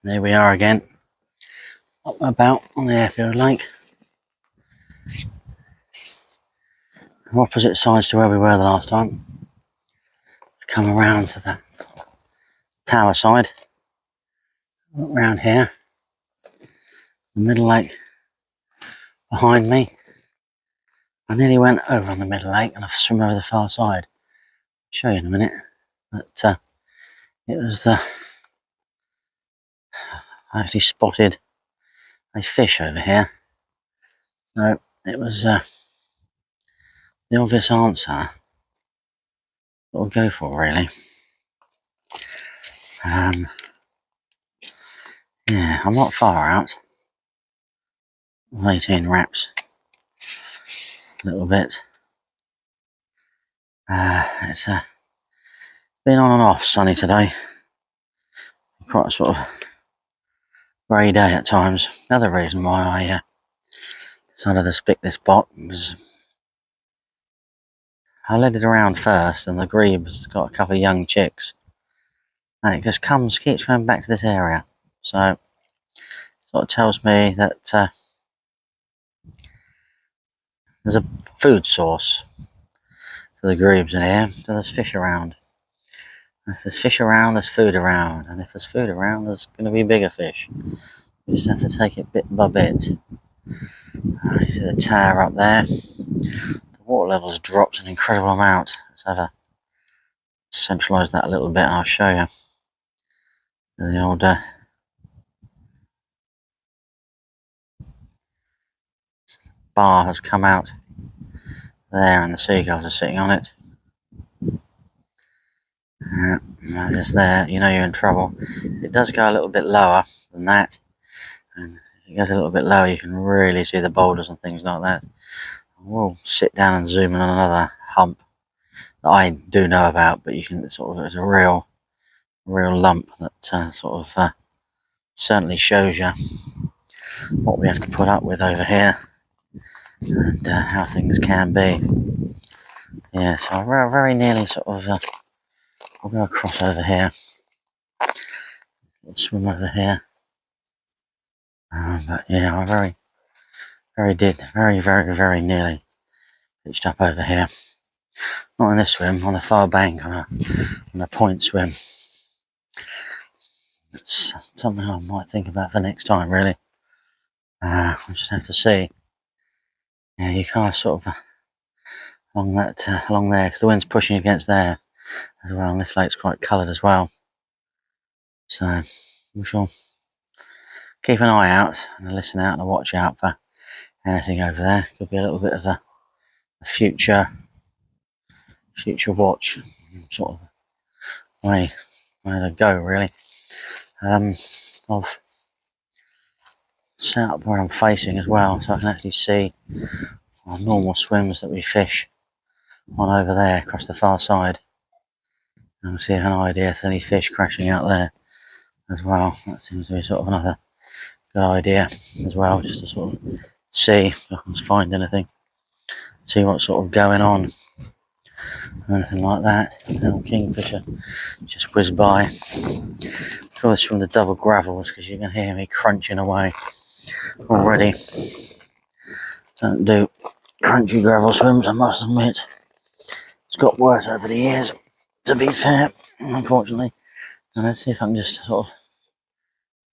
There we are again, up and about on the airfield lake. Opposite sides to where we were the last time. Come around to the tower side, look around here, the middle lake behind me. I nearly went over on the middle lake and I've swum over the far side. I'll show you in a minute, but it was I actually spotted a fish over here. So it was the obvious answer that we'll go for, really. Yeah, I'm not far out. 18 wraps, a little bit. It's been on and off sunny today. Quite a sort of grey day at times. Another reason why I decided to stick this bot was I led it around first, and the grebe's got a couple of young chicks, and it just keeps going back to this area. So it sort of tells me that there's a food source for the grebes in here. So there's fish around. If there's fish around, there's food around, and if there's food around, there's going to be bigger fish. You just have to take it bit by bit. You see the tower up there. The water level's dropped an incredible amount. Let's have a centralise that a little bit and I'll show you. The old bar has come out there and the seagulls are sitting on it. Just there, you know you're in trouble. It does go a little bit lower than that, and if it goes a little bit lower you can really see the boulders and things like that. We'll sit down and zoom in on another hump that I do know about, but you can sort of, it's a real lump that sort of certainly shows you what we have to put up with over here and how things can be. Yeah, so I very nearly sort of I'll go across over here. Let's swim over here. But yeah, I very nearly pitched up over here. Not on this swim, on the far bank, on a point swim. It's something I might think about for next time, really. I just have to see. Yeah, you can't sort of along there, because the wind's pushing against there as well, and this lake's quite coloured as well. So we shall keep an eye out and listen out and watch out for anything over there. Could be a little bit of a future watch sort of way to go, really. I've set up where I'm facing as well, so I can actually see our normal swims that we fish on over there across the far side. And see an idea if there's any fish crashing out there as well. That seems to be sort of another good idea as well, just to sort of see if I can find anything, see what's sort of going on, anything like that. Little kingfisher just whizzed by. Call this from the double gravels because you can hear me crunching away already. Don't do crunchy gravel swims, I must admit. It's got worse over the years, to be fair, unfortunately. And let's see if I can just sort of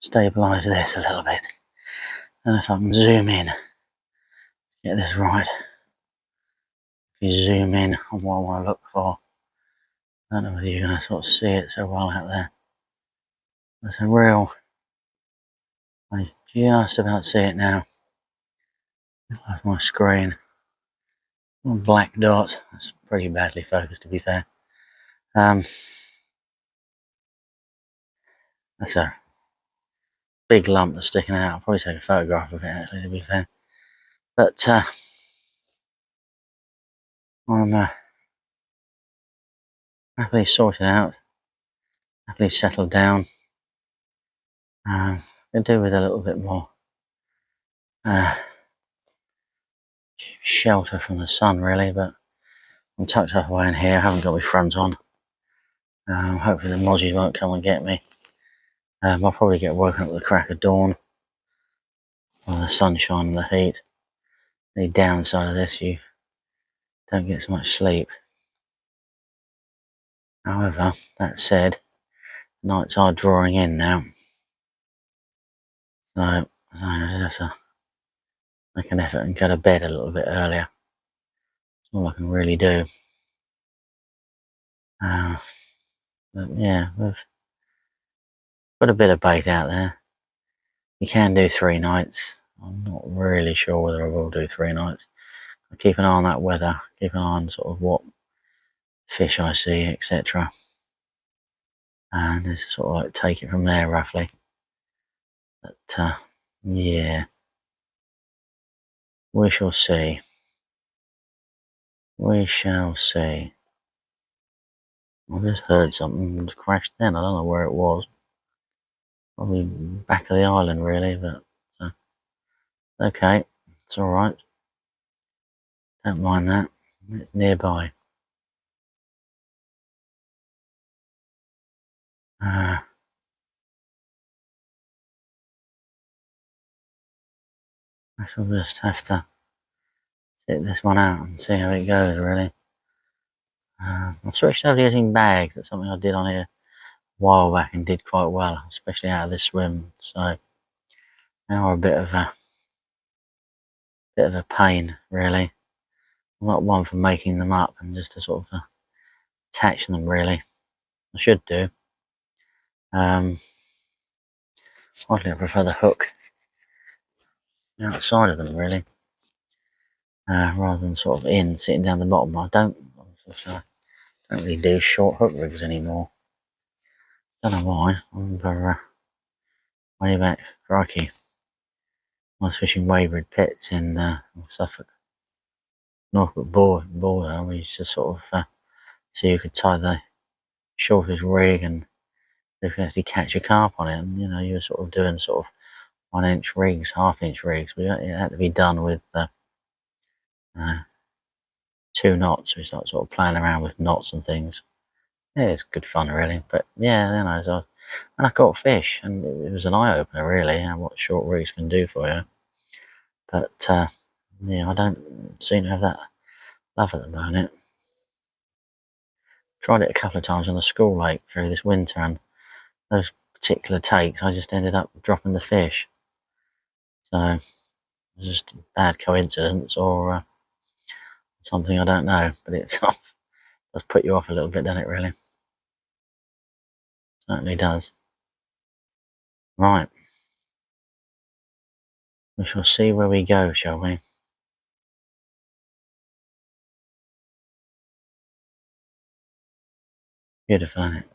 stabilise this a little bit. And if I can zoom in, get this right. If you zoom in on what I want to look for, I don't know whether you're going to sort of see it so well out there. There's a real, I just about see it now. Off my screen. One black dot. That's pretty badly focused, to be fair. That's a big lump that's sticking out. I'll probably take a photograph of it, actually, to be fair. But I'm happily sorted out, happily settled down. Could do with a little bit more shelter from the sun, really, but I'm tucked up away in here. I haven't got my front on. Hopefully the mozzies won't come and get me. I'll probably get woken up at the crack of dawn by the sunshine and the heat. The downside of this, you don't get so much sleep. However, that said, nights are drawing in now, so I just have to make an effort and go to bed a little bit earlier. That's all I can really do. But yeah, we've put a bit of bait out there. You can do 3 nights. I'm not really sure whether I will do 3 nights. I keep an eye on that weather, keep an eye on sort of what fish I see, etc. And just sort of like take it from there roughly. But yeah, we shall see. We shall see. I just heard something just crashed then. I don't know where it was. Probably back of the island, really, but okay, it's alright. Don't mind that. It's nearby. I shall just have to sit this one out and see how it goes, really. I've switched over to using bags. That's something I did on here a while back and did quite well, especially out of this swim. So now we're a bit of a pain, really. I'm not one for making them up and just to sort of attach them, really. I should do. Oddly, I prefer the hook outside of them, really, rather than sort of sitting down the bottom. I don't really do short hook rigs anymore. Don't know why. I remember way back, crikey, I was fishing Weybridge pits in Suffolk, Norfolk border. We used to sort of so you could tie the shortest rig and you could actually catch a carp on it. And you were sort of doing sort of 1-inch rigs, 1/2-inch rigs. But it had to be done with 2 knots. We started sort of playing around with knots and things. Yeah, it's good fun, really. But yeah, so, and I caught fish, and it was an eye opener, really, what short rigs can do for you. But yeah, I don't seem to have that love at the moment. Tried it a couple of times on the school lake through this winter, and those particular takes, I just ended up dropping the fish. So it was just a bad coincidence or something, I don't know. But it does put you off a little bit, doesn't it, really? Certainly does. Right. We shall see where we go, shall we? Beautiful, isn't it?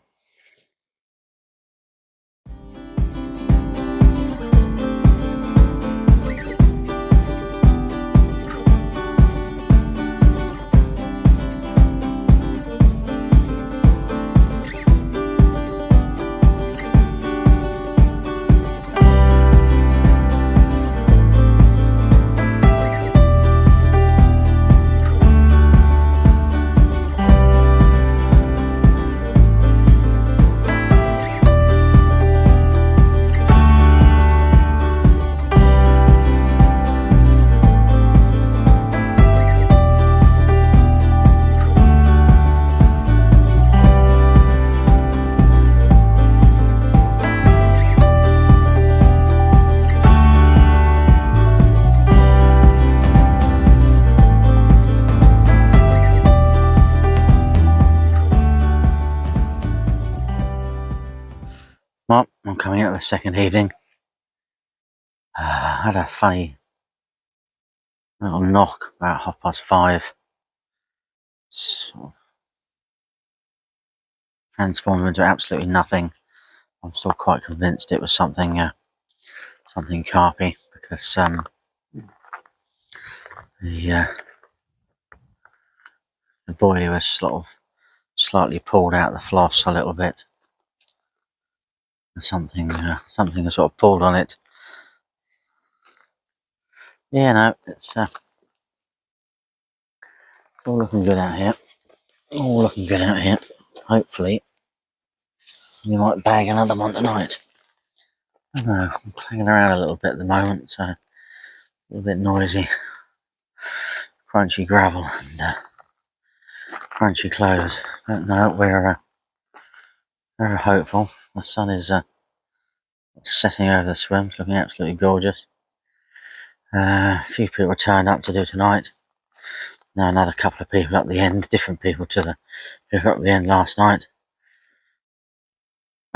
Well, I'm coming out the second evening. I had a funny little knock about 5:30. Sort of transformed into absolutely nothing. I'm still quite convinced it was something carpy, because the buoy was sort of slightly pulled out the floss a little bit. Something has sort of pulled on it. Yeah, no, it's all looking good out here. All looking good out here. Hopefully, we might bag another one tonight. I don't know, I'm clanging around a little bit at the moment, so a little bit noisy. Crunchy gravel and crunchy clothes. But no, we're very hopeful. The sun is setting over the swim, it's looking absolutely gorgeous. A few people turned up to do tonight. Now another couple of people at the end, different people to the who got at the end last night.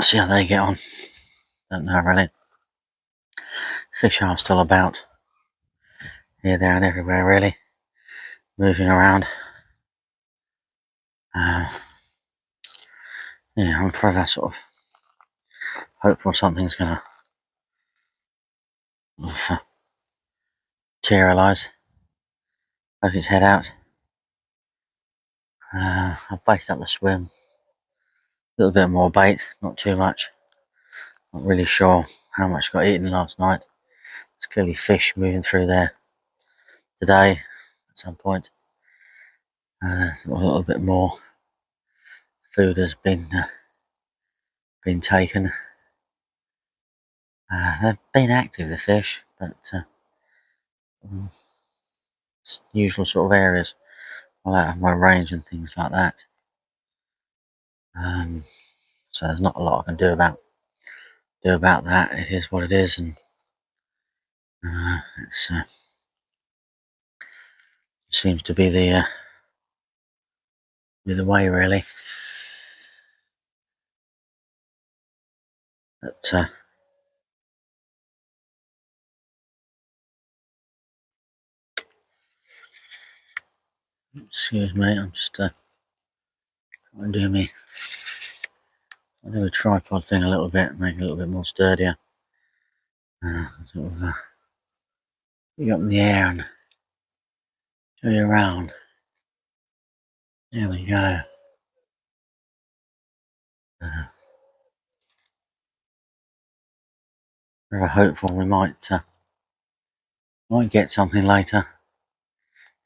See how they get on. Don't know really. Fish are still about. Here, there and everywhere really. Moving around. Yeah, I'm forever sort of hopeful something's gonna materialise. Poke its head out. I've baited up the swim. A little bit more bait, not too much. Not really sure how much got eaten last night. There's clearly fish moving through there today at some point. A little bit more food has been taken. They've been active, the fish, but usual sort of areas, well, out of my range and things like that. So there's not a lot I can do about that. It is what it is, and it seems to be the way really. But excuse me, I'm just trying to do me. I do a tripod thing a little bit, make it a little bit more sturdier. Sort of get you up in the air and show you around. There we go. Very hopeful we might get something later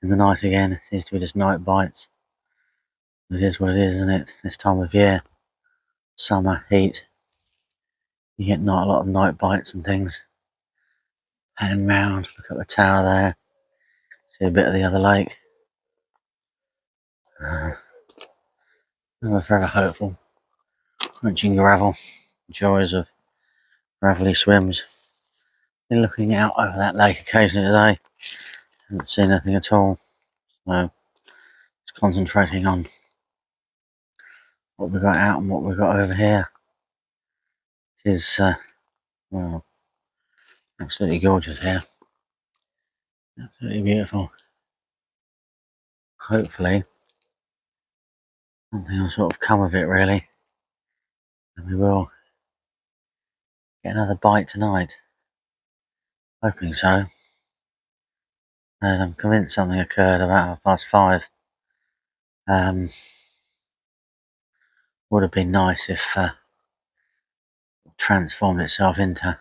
in the night again. It seems to be just night bites. It is what it is, isn't it? This time of year, summer heat, you get not a lot of night bites and things. Pan round, look at the tower there, see a bit of the other lake. I'm very hopeful. Crunching gravel, joys of gravelly swims. Been looking out over that lake occasionally today. Haven't seen anything at all. So just concentrating on what we've got out and what we've got over here. It is well, absolutely gorgeous here. Absolutely beautiful. Hopefully something will sort of come of it really. And we will get another bite tonight. Hoping so. And I'm convinced something occurred about 5:30. Would have been nice if transformed itself into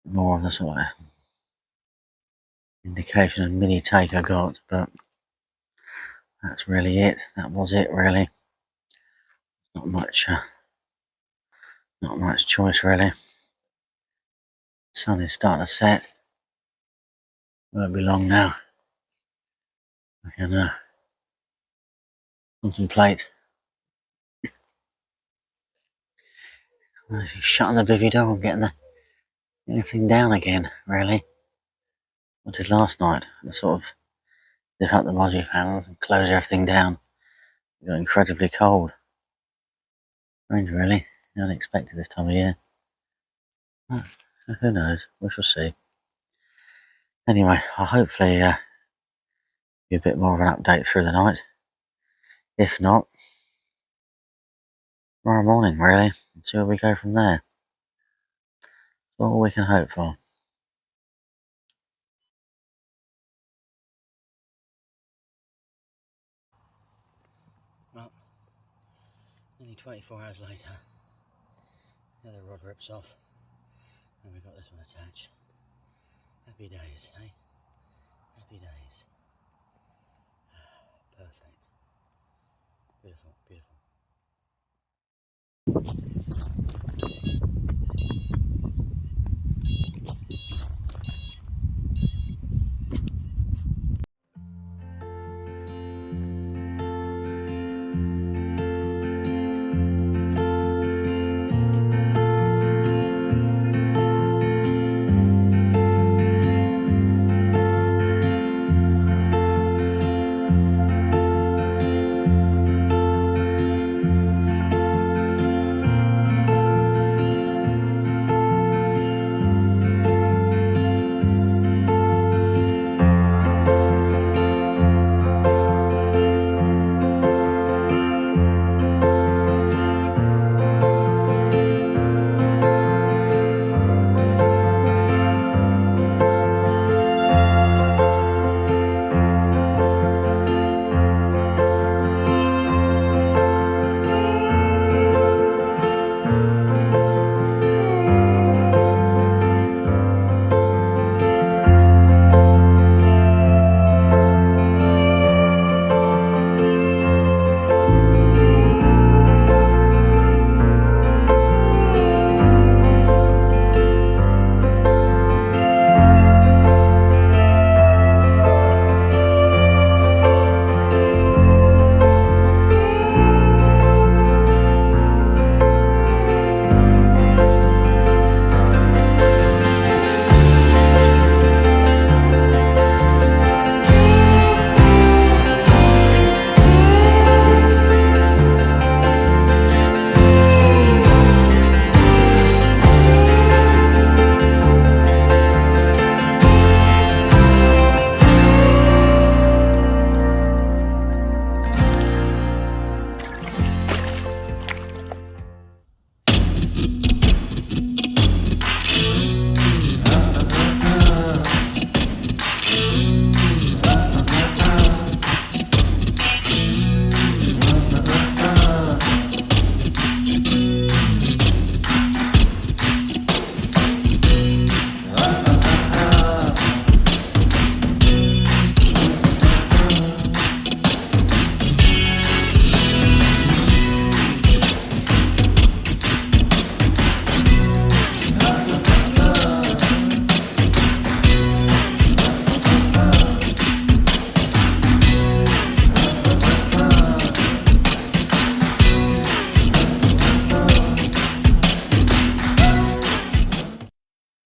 more of the sort of indication of mini take I got, but that's really it. That was it really. Not much choice really. Sun is starting to set. Won't be long now. I can contemplate shutting the bivvy door and getting everything down again, really. What I did last night, I sort of lift up the module panels and close everything down. It got incredibly cold. Strange, really. Unexpected this time of year. Well, who knows? We shall see. Anyway, I'll hopefully give you a bit more of an update through the night. If not, tomorrow morning, really, and see where we go from there. That's all we can hope for. Well, nearly 24 hours later, the other rod rips off, and we've got this one attached. Happy days, eh? Happy days. Perfect. Beautiful, beautiful.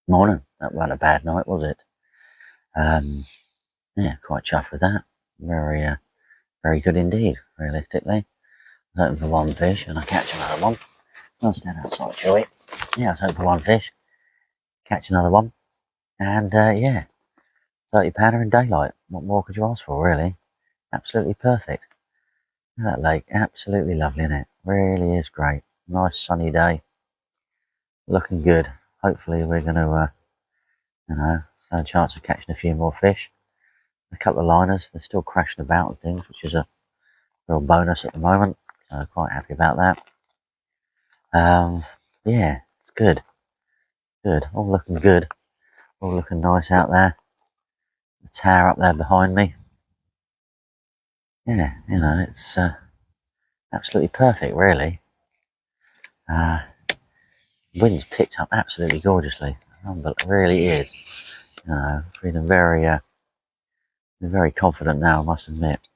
Morning. That wasn't a bad night, was it? Yeah, quite chuffed with that. Very good indeed, realistically. I was hoping for one fish and I catch another one. I'll stand outside, shall we? Yeah, I was hoping for one fish, catch another one. And yeah, 30 pounder in daylight. What more could you ask for, really? Absolutely perfect. Look at that lake, absolutely lovely, isn't it? Really is great. Nice sunny day. Looking good. Hopefully we're going to, stand a chance of catching a few more fish. A couple of liners, they're still crashing about and things, which is a real bonus at the moment. So quite happy about that. Yeah, it's good. Good. All looking good. All looking nice out there. The tower up there behind me. Yeah, it's absolutely perfect, really. Wind's picked up absolutely gorgeously. But it really is. Feeling very confident now, I must admit.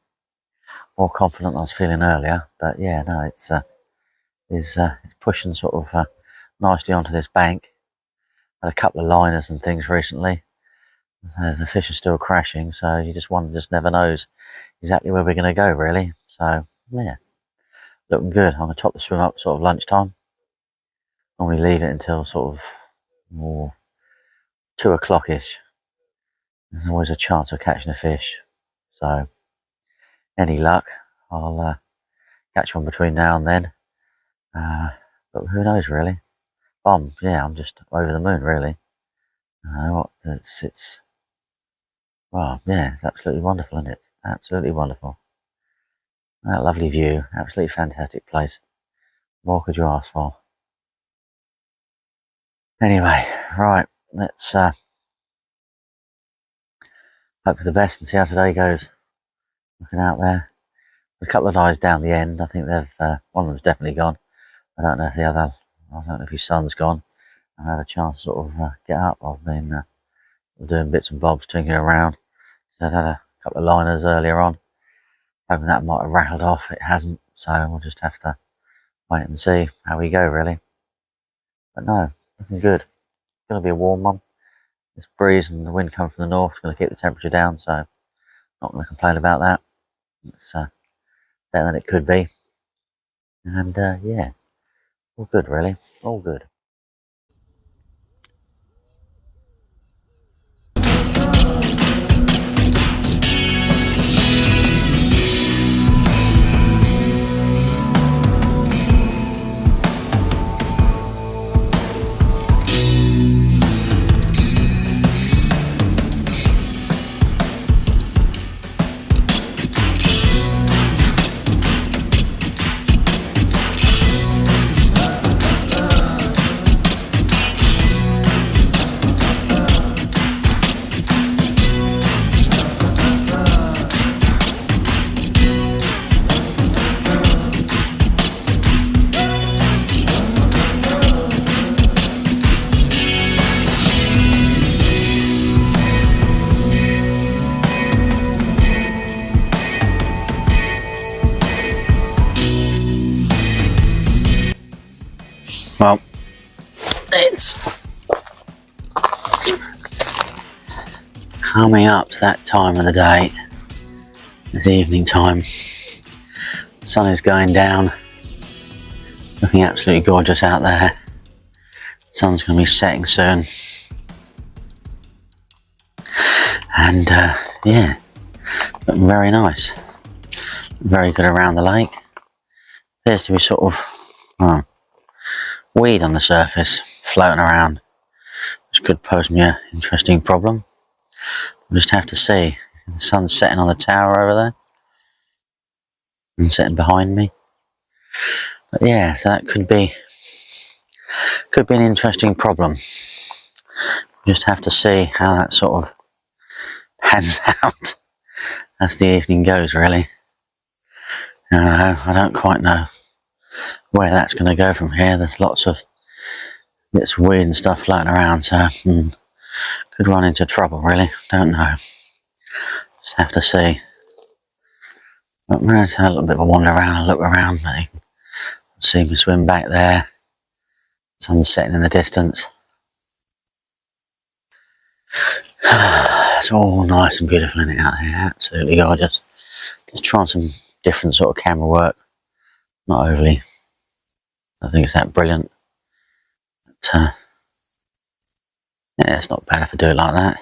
More confident than I was feeling earlier. But yeah, no, it's pushing sort of nicely onto this bank. Had a couple of liners and things recently. The fish are still crashing, so you just never knows exactly where we're going to go, really. So yeah, looking good. I'm going to top the swim up sort of lunchtime. Normally leave it until sort of more 2 o'clock-ish. There's always a chance of catching a fish. So any luck, I'll catch one between now and then. But who knows, really. Yeah, I'm just over the moon, really. Well, yeah, it's absolutely wonderful, isn't it? Absolutely wonderful. That lovely view, absolutely fantastic place. What could you ask for? Anyway, right, let's hope for the best and see how today goes. Looking out there. A couple of guys down the end, I think one of them's definitely gone. I don't know if his son's gone. I had a chance to sort of get up. I've been doing bits and bobs, tinkering around. So I had a couple of liners earlier on. Hoping that might have rattled off. It hasn't, so we'll just have to wait and see how we go, really. But no, looking good. It's going to be a warm one. This breeze and the wind coming from the north is going to keep the temperature down, so not going to complain about that. It's better than it could be. And yeah, all good, really. All good. Well, it's coming up to that time of the day. It's evening time. The sun is going down. Looking absolutely gorgeous out there. The sun's going to be setting soon. And yeah, looking very nice. Very good around the lake. Appears to be sort of weed on the surface floating around, which could pose me an interesting problem. We'll just have to see. The sun's setting on the tower over there and setting behind me. But yeah, so that could be an interesting problem. Just have to see how that sort of pans out as the evening goes, really. I don't quite know where that's going to go from here. There's lots of bits of weed and stuff floating around, so could run into trouble, really. Don't know. Just have to see. But I'm going to have a little bit of a wander around and look around. You can see me swim back there. Sun's setting in the distance. It's all nice and beautiful in it out here, absolutely gorgeous. Just trying some different sort of camera work, not overly, I think it's that brilliant, but yeah, it's not bad if I do it like that.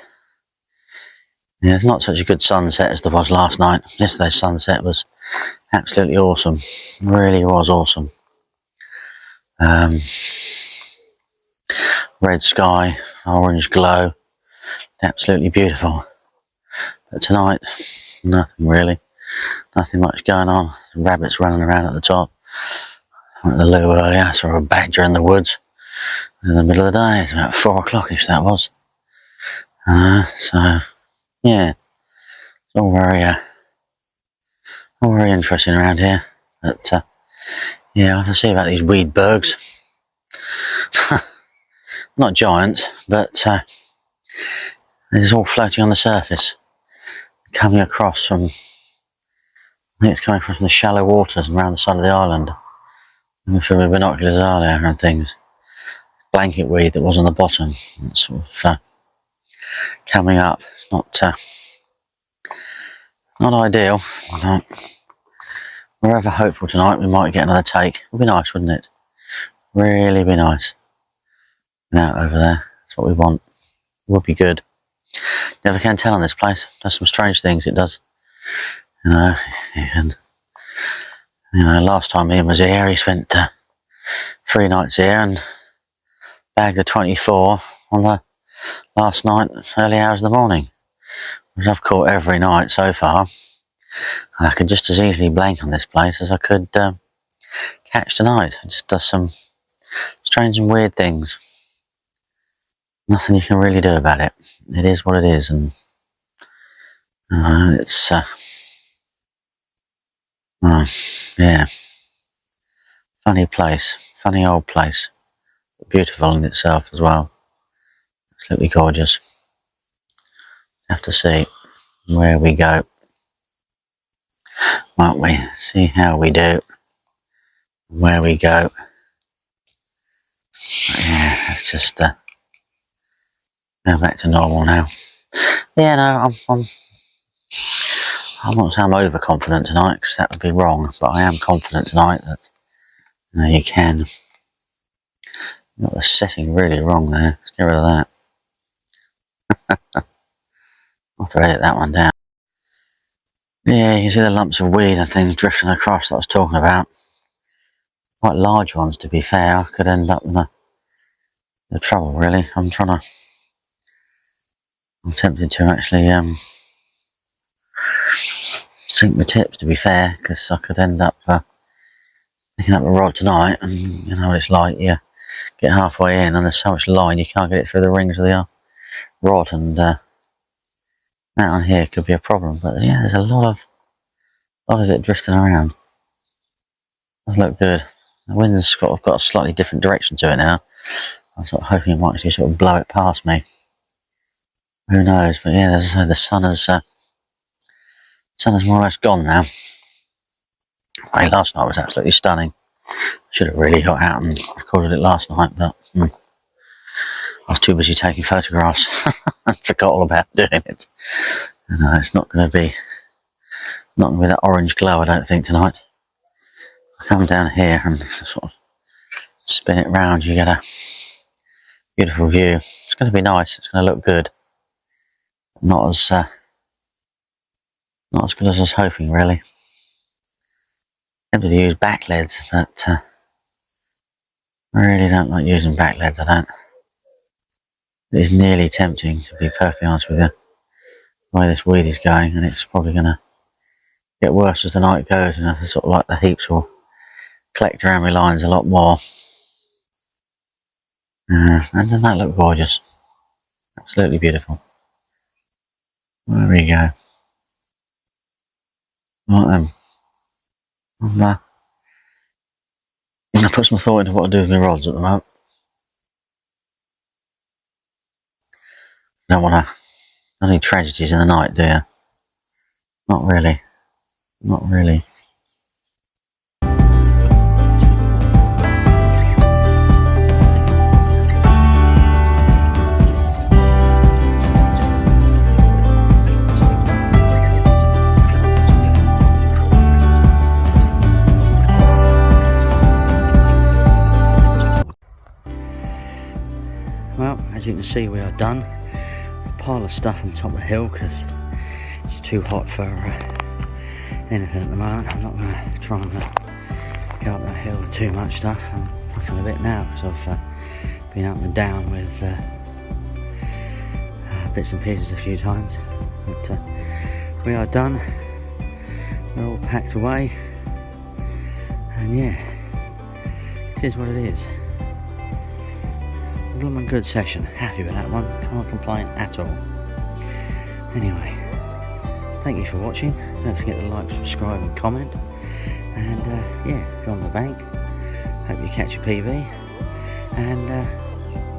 Yeah, it's not such a good sunset as there was last night. Yesterday's sunset was absolutely awesome, really was awesome. Red sky, orange glow, absolutely beautiful. But tonight, nothing really, nothing much going on. Rabbits running around at the top. I went to the loo earlier, I saw a badger in the woods. It was in the middle of the day, it's about 4 o'clock-ish that was. So, yeah, it's all very interesting around here. But, yeah, I have to see about these weed bergs. Not giants, but it's all floating on the surface. Coming across from, I think it's coming from the shallow waters around the side of the island. Looking through my binoculars earlier and things. Blanket weed that was on the bottom. It's sort of coming up. It's not ideal. We're ever hopeful tonight we might get another take. Would be nice, wouldn't it? Really be nice. Out over there. That's what we want. Would be good. Never can tell on this place. Does some strange things, it does. You know, last time Ian was here, he spent 3 nights here and bagged a 24 on the last night, early hours of the morning. Which I've caught every night so far. And I could just as easily blank on this place as I could catch tonight. It just does some strange and weird things. Nothing you can really do about it. It is what it is, and it's yeah, funny place, funny old place, beautiful in itself as well. Absolutely gorgeous. Have to see where we go, won't we? See how we do, where we go. But yeah, it's just go back to normal now. Yeah, no, I'm not saying I'm overconfident tonight, because that would be wrong, but I am confident tonight that you can. Got the setting really wrong there. Let's get rid of that. I'll have to edit that one down. Yeah, you can see the lumps of weed and things drifting across that I was talking about. Quite large ones, to be fair. I could end up in the trouble, really. I'm tempted to actually sink my tips, to be fair, because I could end up picking up a rod tonight, and you know what it's like, you get halfway in and there's so much line you can't get it through the rings of the rod, and that on here could be a problem. But yeah, there's a lot of it drifting around. Does look good. The wind's got a slightly different direction to it now. I'm sort of hoping it might actually sort of blow it past me. Who knows? But yeah, as I say, the sun is more or less gone now. Last night was absolutely stunning. Should have really got out and recorded it last night, but I was too busy taking photographs. I forgot all about doing it. And it's not going to be that orange glow, I don't think, tonight. I come down here and sort of spin it round, you get a beautiful view. It's going to be nice. It's going to look good. Not as good as I was hoping, really. Tempted to use back leads, but I really don't like using back leads. I don't. It is nearly tempting, to be perfectly honest with you, the way this weed is going, and it's probably going to get worse as the night goes, and sort of like the heaps will collect around my lines a lot more. And doesn't that look gorgeous? Absolutely beautiful. There we go. Right then. I put some thought into what to do with my rods at the moment. Don't want any tragedies in the night, do you? Not really. Not really. as you can see, we are done. A pile of stuff on top of the hill because it's too hot for anything at the moment. I'm not going to try and go up that hill with too much stuff. I'm puffing a bit now because I've been up and down with bits and pieces a few times. But we are done. We're all packed away. And yeah, it is what it is. Blooming good session. Happy with that one. Can't complain at all. Anyway, thank you for watching. Don't forget to like, subscribe and comment. And yeah, if you're on the bank, hope you catch your PB. And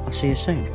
I'll see you soon.